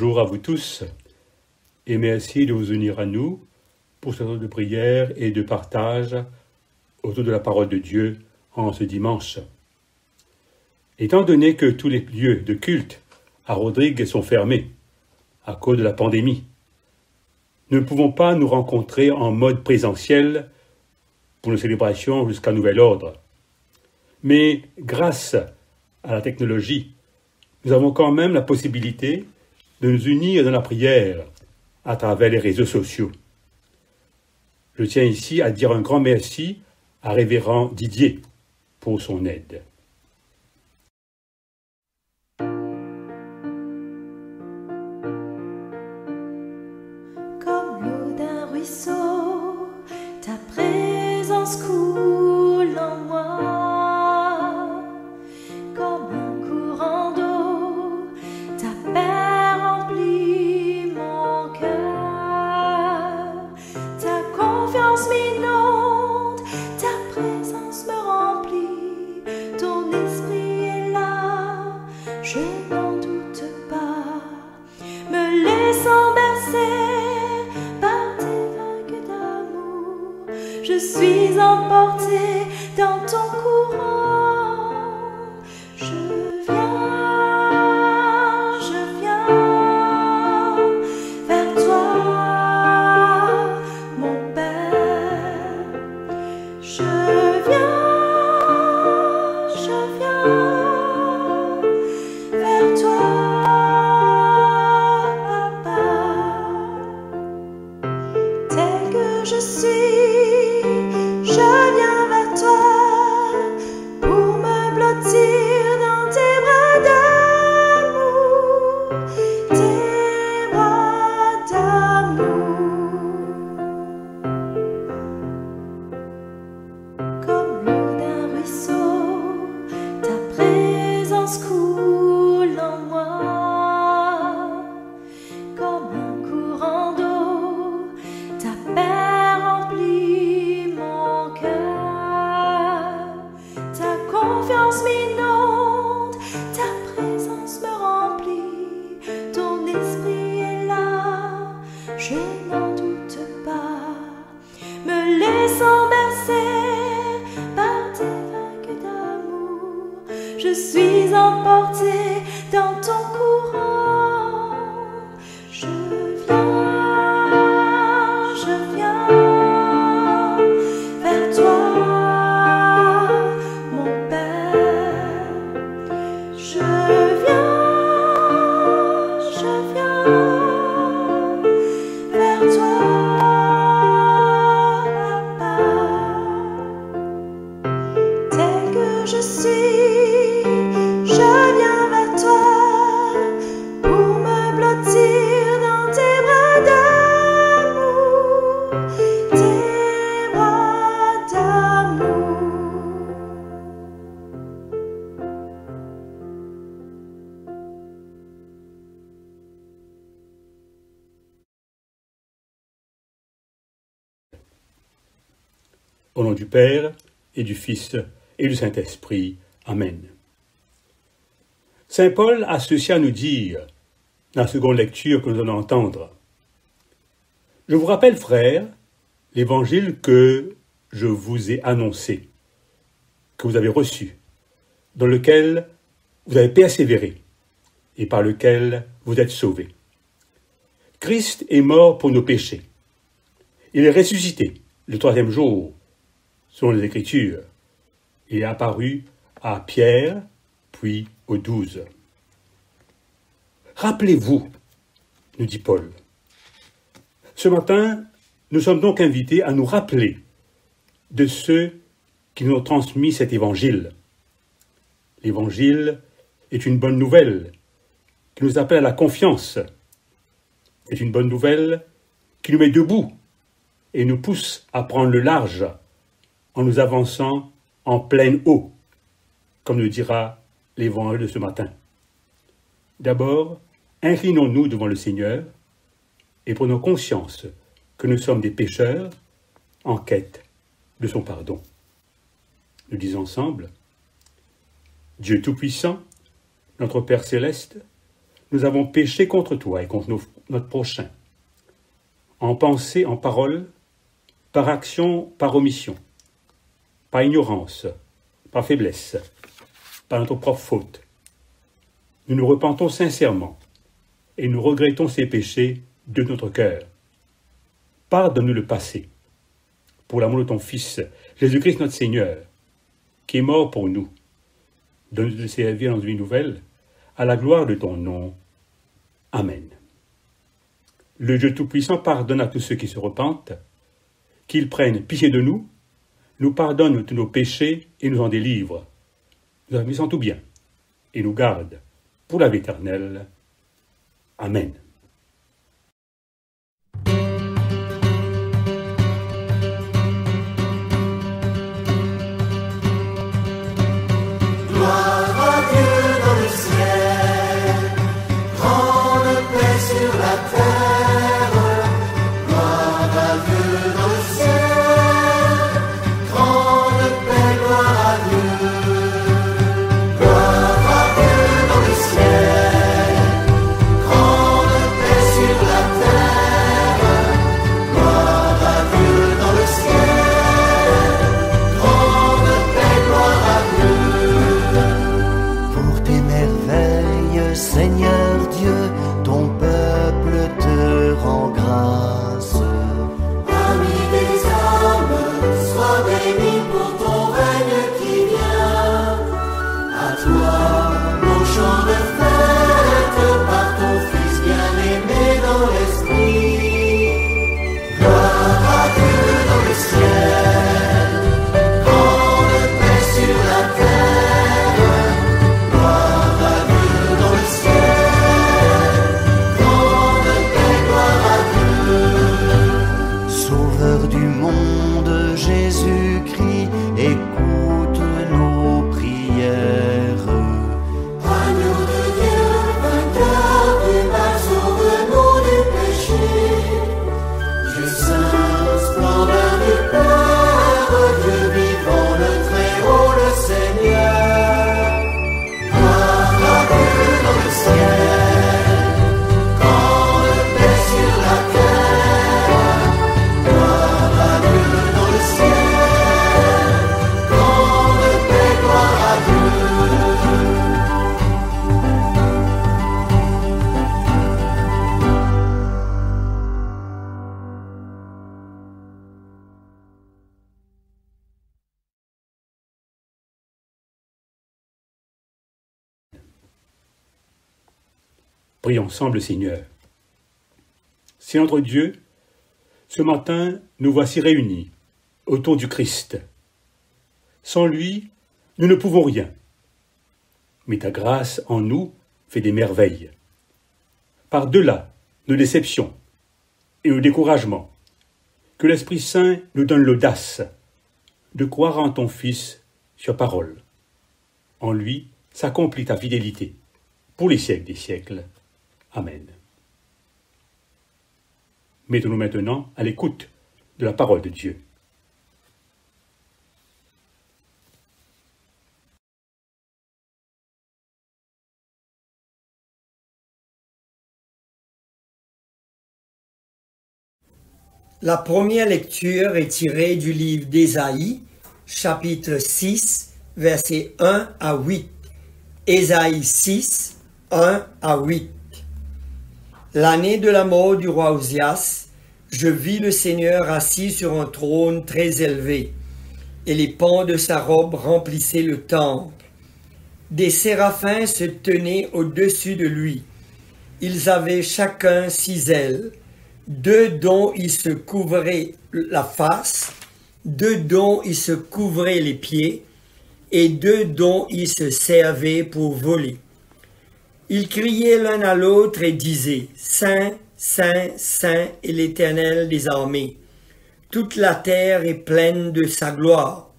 Bonjour à vous tous et merci de vous unir à nous pour ce temps de prière et de partage autour de la parole de Dieu en ce dimanche. Étant donné que tous les lieux de culte à Rodrigue sont fermés à cause de la pandémie, nous ne pouvons pas nous rencontrer en mode présentiel pour nos célébrations jusqu'à nouvel ordre. Mais grâce à la technologie, nous avons quand même la possibilité de nous unir dans la prière à travers les réseaux sociaux. Je tiens ici à dire un grand merci à Révérend Didier pour son aide. Comme l'eau d'un ruisseau, ta présence coule en moi. Comme un courant d'eau, ta paix remplit mon cœur. Ta confiance m'inonde, ta présence me remplit. Ton esprit est là, je n'en doute pas. Me laissant bercer par tes vagues d'amour, je suis emportée dans ton courant. Je viens vers toi, mon Père. Je viens vers toi, Papa. Tel que je suis, je viens vers toi pour me blottir dans tes bras d'amour, tes bras d'amour. Comme l'eau d'un ruisseau, ta présence coule en moi. Comme un courant d'eau, ta paix remplit mon cœur. Ta confiance m'inonde, ta présence me remplit. Ton esprit est là, je n'en doute pas. Me laissant bercer par tes vagues d'amour, je suis emportée dans ton courant. Je viens vers toi, mon Père. Je viens vers toi, Papa. Tel que je suis, je viens vers toi pour me blottir dans tes bras d'amour, tes bras d'amour. Au nom du Père et du Fils et du Saint-Esprit. Amen. Saint Paul a ceci à nous dire dans la seconde lecture que nous allons entendre. Je vous rappelle, frères, l'évangile que je vous ai annoncé, que vous avez reçu, dans lequel vous avez persévéré et par lequel vous êtes sauvés. Christ est mort pour nos péchés. Il est ressuscité le troisième jour, selon les Écritures. Il est apparu à Pierre, puis aux 12. Rappelez-vous, nous dit Paul. Ce matin, nous sommes donc invités à nous rappeler de ceux qui nous ont transmis cet évangile. L'évangile est une bonne nouvelle qui nous appelle à la confiance. C'est une bonne nouvelle qui nous met debout et nous pousse à prendre le large en nous avançant en pleine eau, comme nous dira l'évangile de ce matin. D'abord, inclinons-nous devant le Seigneur et prenons conscience que nous sommes des pécheurs en quête de son pardon. Nous disons ensemble, Dieu Tout-Puissant, notre Père Céleste, nous avons péché contre toi et contre notre prochain, en pensée, en parole, par action, par omission, par ignorance, par faiblesse, par notre propre faute. Nous nous repentons sincèrement et nous regrettons ces péchés de notre cœur. Pardonne-nous le passé, pour l'amour de ton Fils, Jésus-Christ notre Seigneur, qui est mort pour nous. Donne-nous de servir dans une vie nouvelle, à la gloire de ton nom. Amen. Le Dieu Tout-Puissant pardonne à tous ceux qui se repentent, qu'ils prennent pitié de nous, nous pardonne tous nos péchés et nous en délivre, nous amuse en tout bien, et nous garde pour la vie éternelle. Amen. Seigneur Dieu, ton peuple te rend grâce. Ami des hommes, sois béni pour ton règne qui vient. À toi, nos chants de fête, par ton Fils bien-aimé dans l'esprit. Gloire à Dieu dans le ciel, grande paix sur la terre. Gloire à Dieu dans le ciel, grande paix, gloire à Dieu. Sauveur du monde, Jésus-Christ, écoute nos prières. Agneau de Dieu, vainqueur du mal, sauve-nous du péché. Dieu saint, splendeur du Père, Dieu vivant, le Très-Haut, le Seigneur. Gloire à Dieu dans le ciel, grande paix sur la terre. Gloire à Dieu dans le ciel, grande paix, gloire à Dieu. Prions ensemble, Seigneur. C'est notre Dieu, ce matin, nous voici réunis autour du Christ. Sans lui, nous ne pouvons rien. Mais ta grâce en nous fait des merveilles. Par-delà nos déceptions et nos découragements, que l'Esprit Saint nous donne l'audace de croire en ton Fils sur parole. En lui s'accomplit ta fidélité pour les siècles des siècles. Amen. Mettons-nous maintenant à l'écoute de la parole de Dieu. La première lecture est tirée du livre d'Ésaïe, chapitre 6, versets 1 à 8. Ésaïe 6, 1 à 8. L'année de la mort du roi Osias, je vis le Seigneur assis sur un trône très élevé, et les pans de sa robe remplissaient le temple. Des séraphins se tenaient au-dessus de lui. Ils avaient chacun 6 ailes, 2 dont ils se couvraient la face, 2 dont ils se couvraient les pieds, et 2 dont ils se servaient pour voler. Ils criaient l'un à l'autre et disaient « Saint, Saint, Saint est l'Éternel des armées. Toute la terre est pleine de sa gloire. »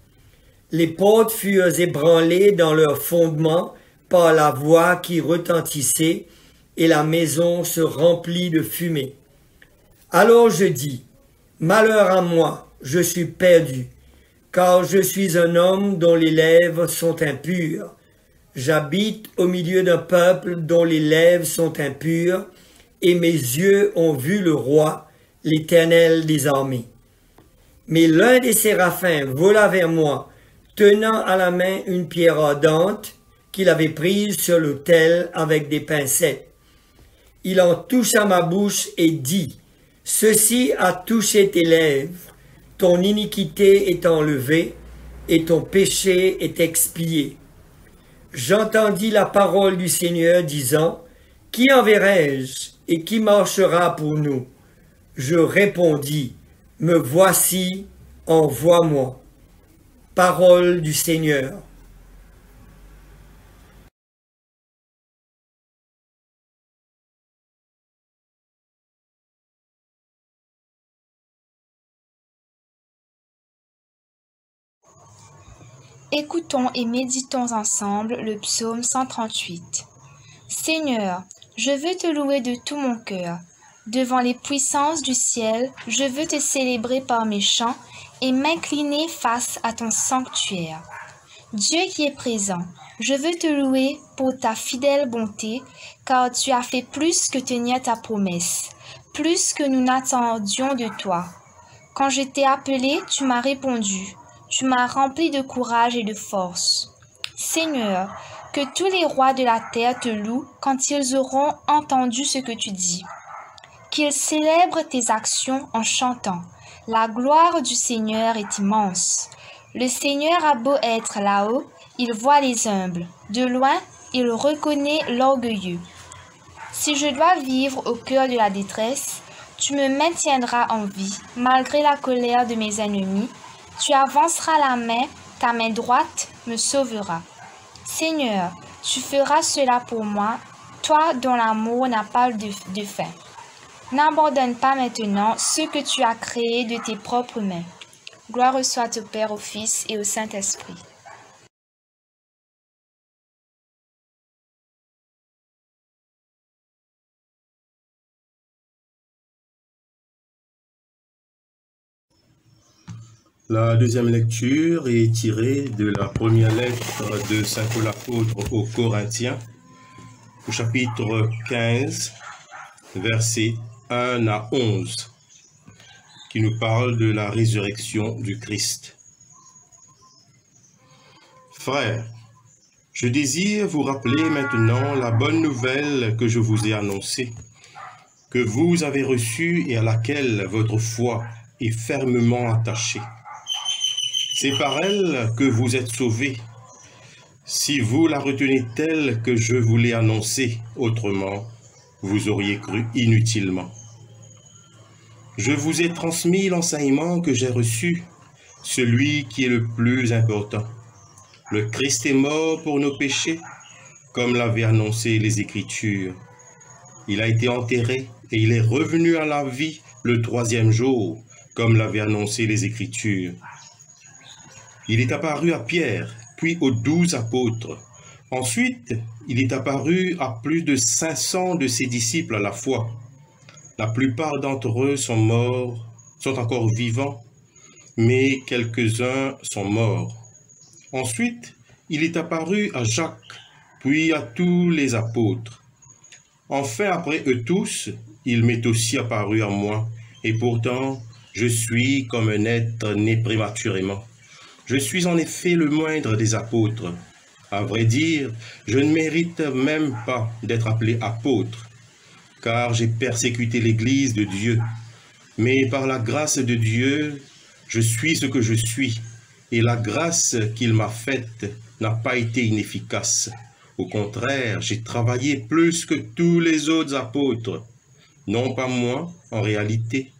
Les portes furent ébranlées dans leur fondement par la voix qui retentissait, et la maison se remplit de fumée. Alors je dis, malheur à moi, je suis perdu, car je suis un homme dont les lèvres sont impures. J'habite au milieu d'un peuple dont les lèvres sont impures, et mes yeux ont vu le roi, l'Éternel des armées. Mais l'un des séraphins vola vers moi, tenant à la main une pierre ardente qu'il avait prise sur l'autel avec des pincettes. Il en toucha ma bouche et dit, « Ceci a touché tes lèvres, ton iniquité est enlevée et ton péché est expié. » J'entendis la parole du Seigneur disant, « Qui enverrai-je et qui marchera pour nous ?» Je répondis, « Me voici, envoie-moi. » Parole du Seigneur. Écoutons et méditons ensemble le psaume 138. Seigneur, je veux te louer de tout mon cœur. Devant les puissances du ciel, je veux te célébrer par mes chants et m'incliner face à ton sanctuaire. Dieu qui est présent, je veux te louer pour ta fidèle bonté, car tu as fait plus que tenir ta promesse, plus que nous n'attendions de toi. Quand je t'ai appelé, tu m'as répondu. Tu m'as rempli de courage et de force. Seigneur, que tous les rois de la terre te louent quand ils auront entendu ce que tu dis. Qu'ils célèbrent tes actions en chantant. La gloire du Seigneur est immense. Le Seigneur a beau être là-haut, il voit les humbles. De loin, il reconnaît l'orgueilleux. Si je dois vivre au cœur de la détresse, tu me maintiendras en vie, malgré la colère de mes ennemis. Tu avanceras la main, ta main droite me sauvera. Seigneur, tu feras cela pour moi, toi dont l'amour n'a pas de fin. N'abandonne pas maintenant ce que tu as créé de tes propres mains. Gloire soit au Père, au Fils et au Saint-Esprit. La deuxième lecture est tirée de la première lettre de Saint Paul apôtre aux Corinthiens, au chapitre 15, versets 1 à 11, qui nous parle de la résurrection du Christ. Frères, je désire vous rappeler maintenant la bonne nouvelle que je vous ai annoncée, que vous avez reçue et à laquelle votre foi est fermement attachée. C'est par elle que vous êtes sauvés, si vous la retenez telle que je vous l'ai annoncée, autrement, vous auriez cru inutilement. Je vous ai transmis l'enseignement que j'ai reçu, celui qui est le plus important. Le Christ est mort pour nos péchés, comme l'avaient annoncé les Écritures. Il a été enterré et il est revenu à la vie le troisième jour, comme l'avaient annoncé les Écritures. Il est apparu à Pierre, puis aux 12 apôtres. Ensuite, il est apparu à plus de 500 de ses disciples à la fois. La plupart d'entre eux sont morts, sont encore vivants, mais quelques-uns sont morts. Ensuite, il est apparu à Jacques, puis à tous les apôtres. Enfin, après eux tous, il m'est aussi apparu à moi, et pourtant, je suis comme un être né prématurément. Je suis en effet le moindre des apôtres. À vrai dire, je ne mérite même pas d'être appelé apôtre, car j'ai persécuté l'Église de Dieu. Mais par la grâce de Dieu, je suis ce que je suis, et la grâce qu'il m'a faite n'a pas été inefficace. Au contraire, j'ai travaillé plus que tous les autres apôtres. Non pas moi, en réalité,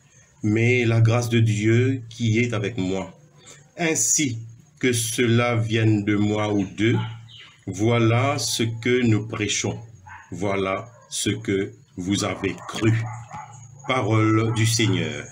mais la grâce de Dieu qui est avec moi. Ainsi que cela vienne de moi ou d'eux, voilà ce que nous prêchons. Voilà ce que vous avez cru. Parole du Seigneur.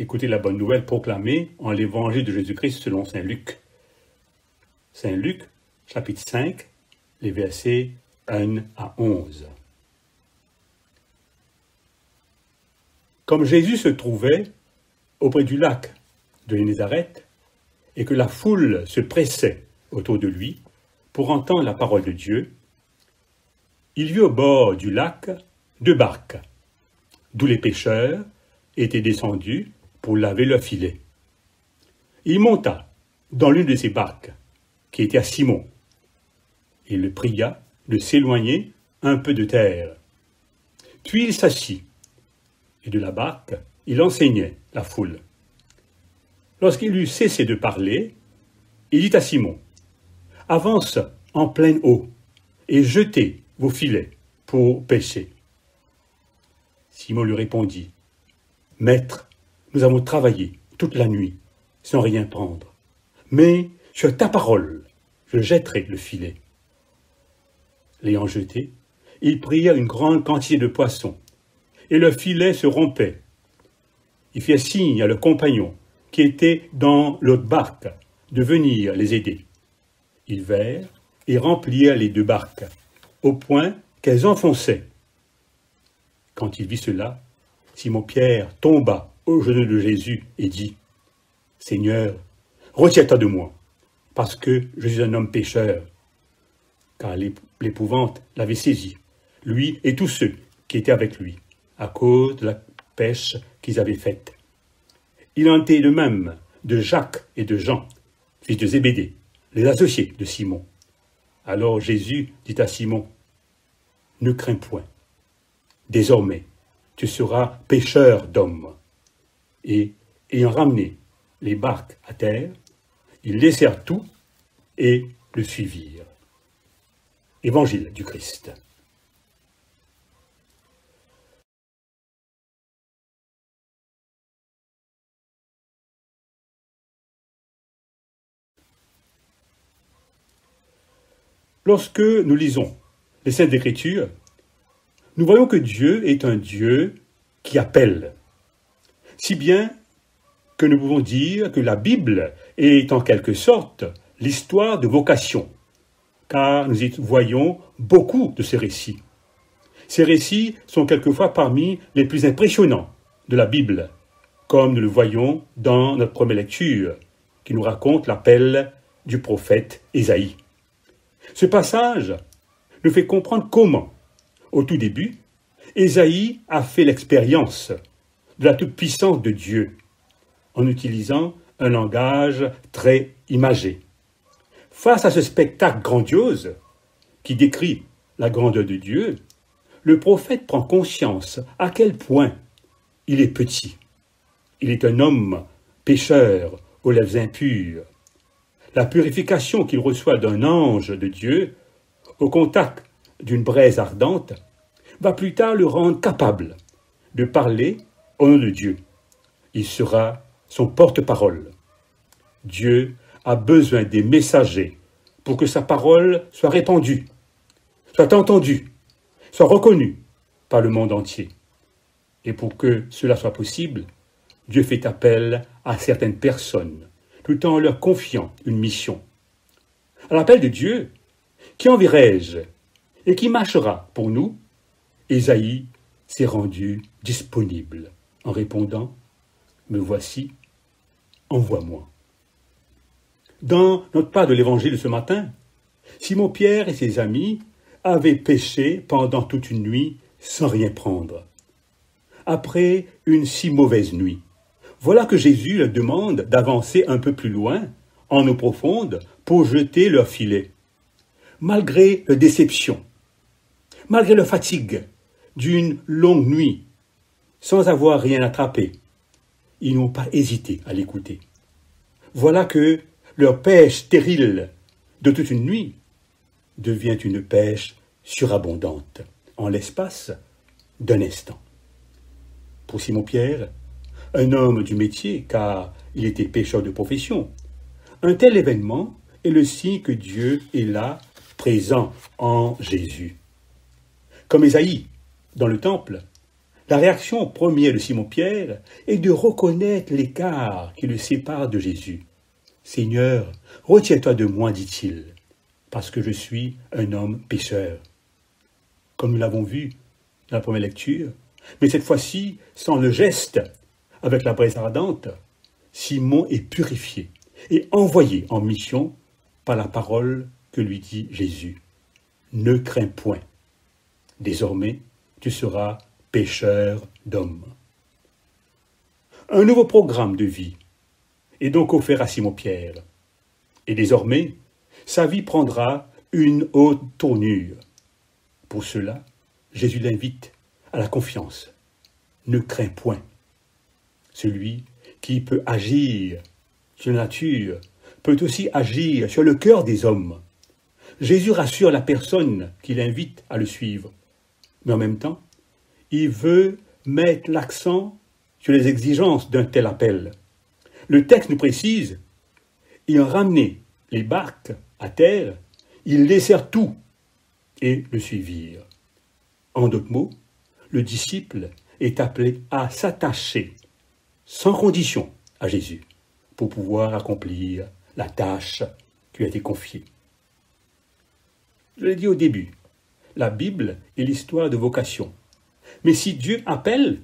Écoutez la bonne nouvelle proclamée en l'évangile de Jésus-Christ selon saint Luc. Saint Luc, chapitre 5, les versets 1 à 11. Comme Jésus se trouvait auprès du lac de Génézareth et que la foule se pressait autour de lui pour entendre la parole de Dieu, il vit au bord du lac 2 barques, d'où les pêcheurs étaient descendus pour laver leurs filets. Il monta dans l'une de ces barques, qui était à Simon, et le pria de s'éloigner un peu de terre. Puis il s'assit, et de la barque, il enseignait la foule. Lorsqu'il eut cessé de parler, il dit à Simon, « Avance en pleine eau, et jetez vos filets pour pêcher. » Simon lui répondit, « Maître, nous avons travaillé toute la nuit, sans rien prendre. Mais sur ta parole, je jetterai le filet. » L'ayant jeté, ils prirent une grande quantité de poissons, et leur filet se rompait. Ils firent signe à leurs compagnons, qui étaient dans l'autre barque, de venir les aider. Ils vinrent et remplirent les 2 barques, au point qu'elles enfonçaient. Quand il vit cela, Simon-Pierre tomba aux genoux de Jésus et dit, « Seigneur, retire-toi de moi, parce que je suis un homme pécheur. » Car l'épouvante l'avait saisi, lui et tous ceux qui étaient avec lui, à cause de la pêche qu'ils avaient faite. Il en était de même de Jacques et de Jean, fils de Zébédée, les associés de Simon. Alors Jésus dit à Simon, « Ne crains point. Désormais, tu seras pêcheur d'hommes. » Et, ayant ramené les barques à terre, ils laissèrent tout et le suivirent. Évangile du Christ. Lorsque nous lisons les Saintes Écritures, nous voyons que Dieu est un Dieu qui appelle. Si bien que nous pouvons dire que la Bible est en quelque sorte l'histoire de vocation, car nous y voyons beaucoup de ces récits. Ces récits sont quelquefois parmi les plus impressionnants de la Bible, comme nous le voyons dans notre première lecture, qui nous raconte l'appel du prophète Ésaïe. Ce passage nous fait comprendre comment, au tout début, Ésaïe a fait l'expérience de la toute-puissance de Dieu, en utilisant un langage très imagé. Face à ce spectacle grandiose, qui décrit la grandeur de Dieu, le prophète prend conscience à quel point il est petit. Il est un homme pécheur aux lèvres impures. La purification qu'il reçoit d'un ange de Dieu, au contact d'une braise ardente, va plus tard le rendre capable de parler au nom de Dieu. Il sera son porte-parole. Dieu a besoin des messagers pour que sa parole soit répandue, soit entendue, soit reconnue par le monde entier. Et pour que cela soit possible, Dieu fait appel à certaines personnes, tout en leur confiant une mission. À l'appel de Dieu, qui enverrai-je et qui marchera pour nous? Ésaïe s'est rendu disponible en répondant « Me voici, envoie-moi ». Dans notre part de l'évangile de ce matin, Simon-Pierre et ses amis avaient pêché pendant toute une nuit sans rien prendre. Après une si mauvaise nuit, voilà que Jésus leur demande d'avancer un peu plus loin, en eau profonde, pour jeter leur filet. Malgré leur déception, malgré leur fatigue d'une longue nuit, sans avoir rien attrapé, ils n'ont pas hésité à l'écouter. Voilà que leur pêche stérile de toute une nuit devient une pêche surabondante en l'espace d'un instant. Pour Simon-Pierre, un homme du métier, car il était pêcheur de profession, un tel événement est le signe que Dieu est là, présent en Jésus. Comme Ésaïe, dans le temple, La réaction première de Simon-Pierre est de reconnaître l'écart qui le sépare de Jésus. « Seigneur, retiens-toi de moi, dit-il, parce que je suis un homme pécheur. » Comme nous l'avons vu dans la première lecture, mais cette fois-ci, sans le geste, avec la braise ardente, Simon est purifié et envoyé en mission par la parole que lui dit Jésus. « Ne crains point. Désormais, tu seras pécheur d'hommes. » Un nouveau programme de vie est donc offert à Simon-Pierre. Et désormais, sa vie prendra une haute tournure. Pour cela, Jésus l'invite à la confiance. Ne crains point. Celui qui peut agir sur la nature peut aussi agir sur le cœur des hommes. Jésus rassure la personne qui l'invite à le suivre. Mais en même temps, il veut mettre l'accent sur les exigences d'un tel appel. Le texte nous précise, ils ramenaient les barques à terre, ils laissèrent tout et le suivirent. En d'autres mots, le disciple est appelé à s'attacher sans condition à Jésus pour pouvoir accomplir la tâche qui lui a été confiée. Je l'ai dit au début, la Bible est l'histoire de vocation. Mais si Dieu appelle,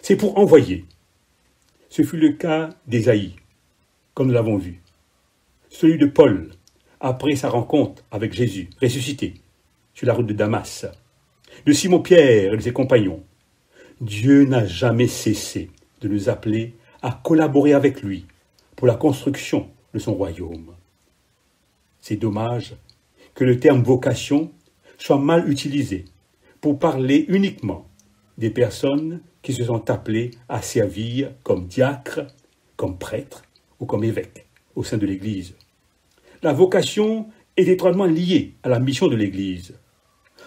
c'est pour envoyer. Ce fut le cas d'Ésaïe, comme nous l'avons vu. Celui de Paul, après sa rencontre avec Jésus, ressuscité, sur la route de Damas. De Simon-Pierre et de ses compagnons. Dieu n'a jamais cessé de nous appeler à collaborer avec lui pour la construction de son royaume. C'est dommage que le terme vocation soit mal utilisé pour parler uniquement des personnes qui se sont appelées à servir comme diacres, comme prêtres ou comme évêques au sein de l'Église. La vocation est étroitement liée à la mission de l'Église.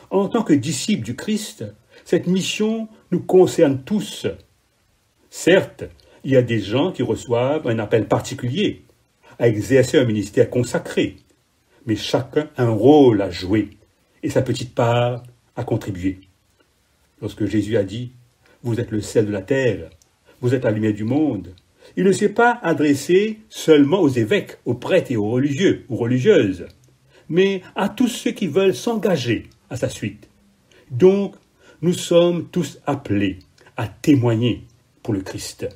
En tant que disciples du Christ, cette mission nous concerne tous. Certes, il y a des gens qui reçoivent un appel particulier à exercer un ministère consacré, mais chacun a un rôle à jouer et sa petite part à contribuer. Lorsque Jésus a dit « Vous êtes le sel de la terre, vous êtes la lumière du monde », il ne s'est pas adressé seulement aux évêques, aux prêtres et aux religieux ou religieuses, mais à tous ceux qui veulent s'engager à sa suite. Donc, nous sommes tous appelés à témoigner pour le Christ.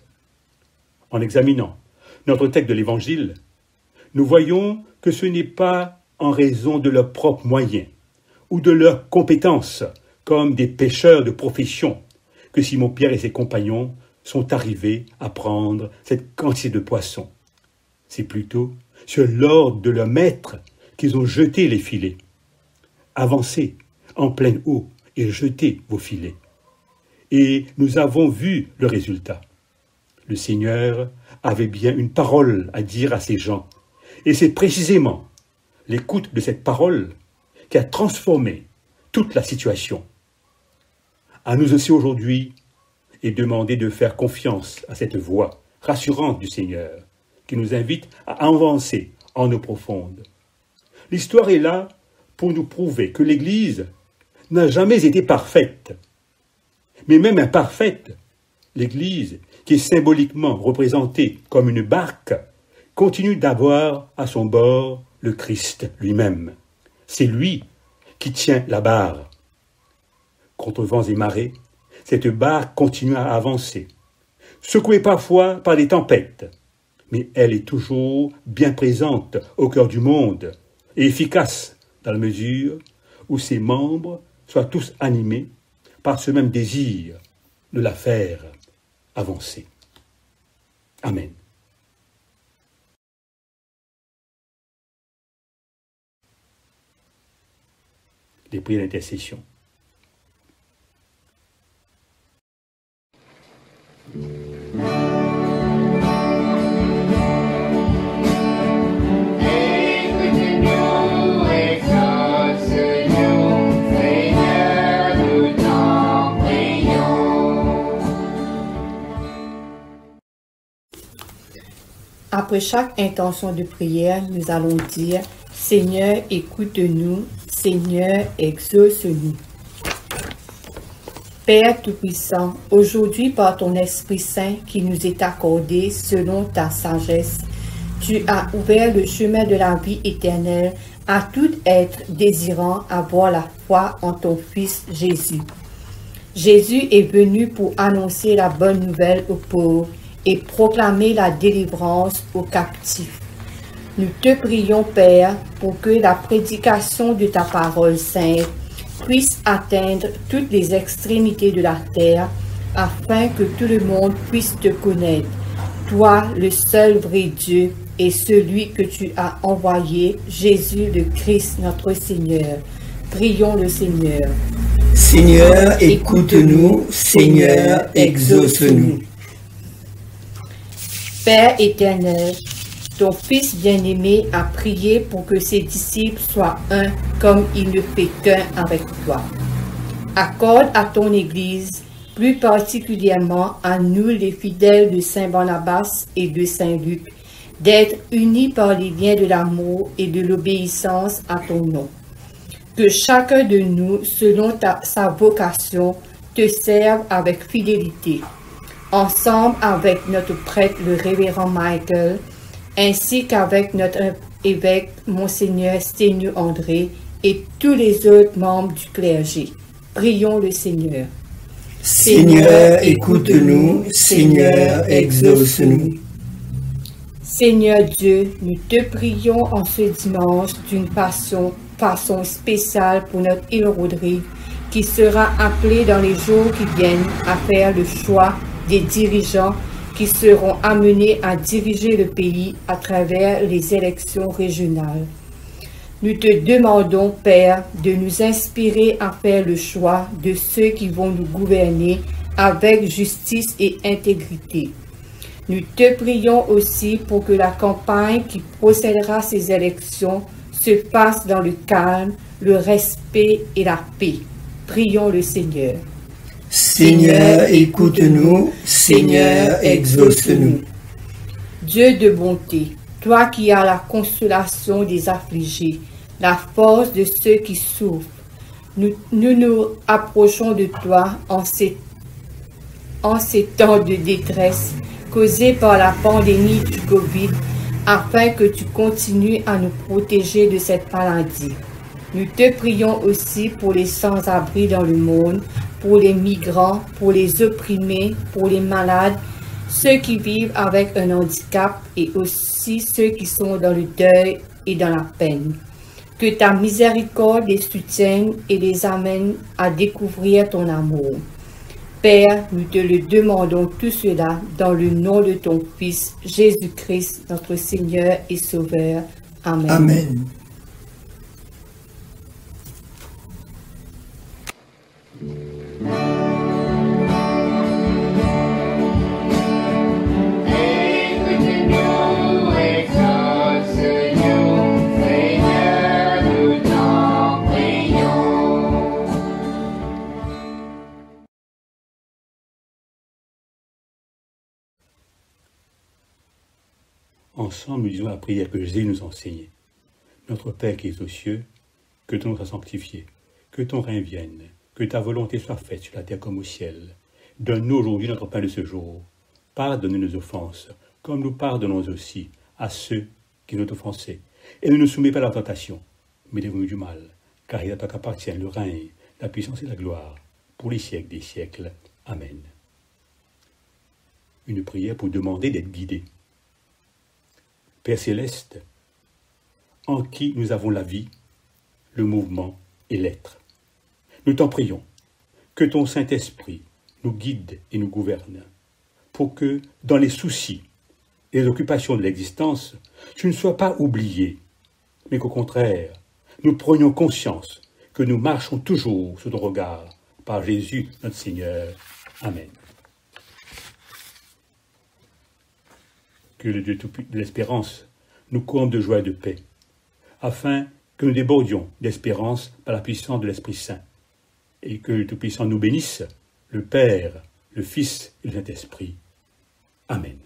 En examinant notre texte de l'Évangile, nous voyons que ce n'est pas en raison de leurs propres moyens ou de leurs compétences comme des pêcheurs de profession que Simon-Pierre et ses compagnons sont arrivés à prendre cette quantité de poissons. C'est plutôt sur l'ordre de leur maître qu'ils ont jeté les filets. Avancez en pleine eau et jetez vos filets. Et nous avons vu le résultat. Le Seigneur avait bien une parole à dire à ces gens. Et c'est précisément l'écoute de cette parole qui a transformé toute la situation. À nous aussi aujourd'hui est demandé de faire confiance à cette voix rassurante du Seigneur qui nous invite à avancer en eau profonde. L'histoire est là pour nous prouver que l'Église n'a jamais été parfaite. Mais même imparfaite, l'Église, qui est symboliquement représentée comme une barque, continue d'avoir à son bord le Christ lui-même. C'est lui qui tient la barre. Contre vents et marées, cette barque continue à avancer, secouée parfois par des tempêtes, mais elle est toujours bien présente au cœur du monde et efficace dans la mesure où ses membres soient tous animés par ce même désir de la faire avancer. Amen. Les prières d'intercession. Après chaque intention de prière, nous allons dire « Seigneur, écoute-nous, Seigneur, exauce-nous ». Père Tout-Puissant, aujourd'hui par ton Esprit Saint qui nous est accordé selon ta sagesse, tu as ouvert le chemin de la vie éternelle à tout être désirant avoir la foi en ton Fils Jésus. Jésus est venu pour annoncer la bonne nouvelle aux pauvres et proclamer la délivrance aux captifs. Nous te prions, Père, pour que la prédication de ta parole sainte puisse atteindre toutes les extrémités de la terre, afin que tout le monde puisse te connaître, toi, le seul vrai Dieu, et celui que tu as envoyé, Jésus le Christ, notre Seigneur. Prions le Seigneur. Seigneur, écoute-nous. Seigneur, exauce-nous. Père éternel, ton Fils bien-aimé a prié pour que ses disciples soient un comme il ne fait qu'un avec toi. Accorde à ton Église, plus particulièrement à nous les fidèles de Saint Barnabas et de Saint Luc, d'être unis par les liens de l'amour et de l'obéissance à ton nom. Que chacun de nous, selon sa vocation, te serve avec fidélité, ensemble avec notre prêtre, le révérend Michael, ainsi qu'avec notre évêque, Monseigneur Sténu André, et tous les autres membres du clergé. Prions le Seigneur. Seigneur, écoute-nous. Seigneur, exauce-nous. Seigneur Dieu, nous te prions en ce dimanche d'une façon spéciale pour notre île Rodrigue, qui sera appelée dans les jours qui viennent à faire le choix des dirigeants qui seront amenés à diriger le pays à travers les élections régionales. Nous te demandons, Père, de nous inspirer à faire le choix de ceux qui vont nous gouverner avec justice et intégrité. Nous te prions aussi pour que la campagne qui procédera à ces élections se fasse dans le calme, le respect et la paix. Prions le Seigneur. Seigneur, écoute-nous. Seigneur, exauce-nous. Dieu de bonté, toi qui as la consolation des affligés, la force de ceux qui souffrent, nous approchons de toi en ces temps de détresse causés par la pandémie du Covid, afin que tu continues à nous protéger de cette maladie. Nous te prions aussi pour les sans-abri dans le monde, pour les migrants, pour les opprimés, pour les malades, ceux qui vivent avec un handicap et aussi ceux qui sont dans le deuil et dans la peine. Que ta miséricorde les soutienne et les amène à découvrir ton amour. Père, nous te le demandons tout cela dans le nom de ton Fils, Jésus-Christ, notre Seigneur et Sauveur. Amen. Amen. Ensemble, nous disons la prière que Jésus nous enseignait. Notre Père qui es aux cieux, que ton nom soit sanctifié, que ton règne vienne, que ta volonté soit faite sur la terre comme au ciel. Donne-nous aujourd'hui notre pain de ce jour. Pardonne nos offenses, comme nous pardonnons aussi à ceux qui nous ont offensés. Et ne nous soumets pas à la tentation, mais délivre-nous du mal, car il est à toi qu'appartient le règne, la puissance et la gloire, pour les siècles des siècles. Amen. Une prière pour demander d'être guidé. Père céleste, en qui nous avons la vie, le mouvement et l'être. Nous t'en prions, que ton Saint-Esprit nous guide et nous gouverne, pour que, dans les soucis et les occupations de l'existence, tu ne sois pas oublié, mais qu'au contraire, nous prenions conscience que nous marchons toujours sous ton regard, par Jésus notre Seigneur. Amen. Que le Dieu de l'espérance nous comble de joie et de paix, afin que nous débordions d'espérance par la puissance de l'Esprit Saint, et que le Tout-Puissant nous bénisse, le Père, le Fils et le Saint-Esprit. Amen.